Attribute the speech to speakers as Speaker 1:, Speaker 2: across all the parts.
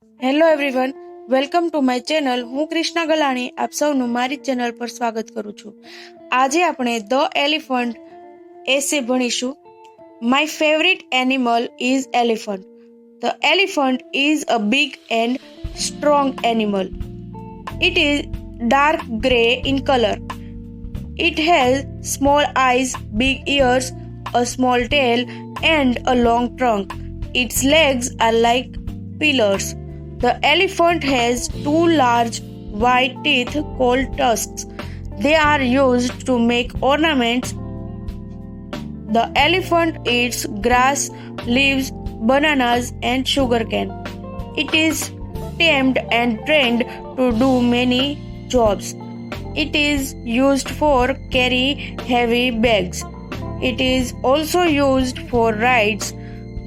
Speaker 1: Hello everyone, welcome to my channel. હું કૃષ્ણા ગલાણી આપ સૌનું મારી ચેનલ પર સ્વાગત કરું છું. આજે આપણે ધ એલિફન્ટ એસે ભણીશું. My favourite animal is elephant. The elephant is a big and strong animal. It is dark grey in color. It has small eyes, big ears, a small tail, and a long trunk. Its legs are like pillars. The elephant has two large white teeth called tusks. They are used to make ornaments. The elephant eats grass, leaves, bananas, and sugarcane. It is tamed and trained to do many jobs. It is used for carry heavy bags. It is also used for rides.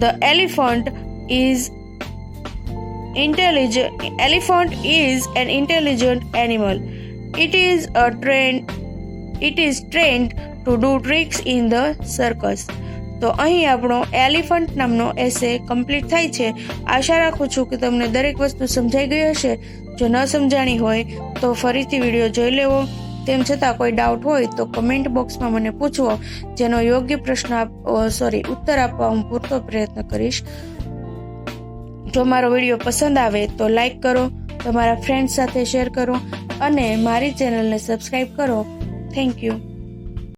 Speaker 1: The elephant is an intelligent animal. It is trained to do tricks in the circus. તો અહીં આપણો elephant નામનો એસે complete થાય છે. આશા રાખું છું કે તમને દરેક વસ્તુ સમજાઈ ગઈ હશે. જો ન સમજાણી હોય તો ફરીથી વિડીયો જોઈ લેવો. તેમ છતાં કોઈ ડાઉટ હોય તો કમેન્ટ બોક્સમાં મને પૂછવો, જેનો યોગ્ય ઉત્તર આપવા હું પૂરતો પ્રયત્ન કરીશ. જો મારો વિડીયો પસંદ આવે તો લાઈક કરો, તમારા ફ્રેન્ડ્સ સાથે શેર કરો અને મારી ચેનલને સબસ્ક્રાઈબ કરો. Thank you.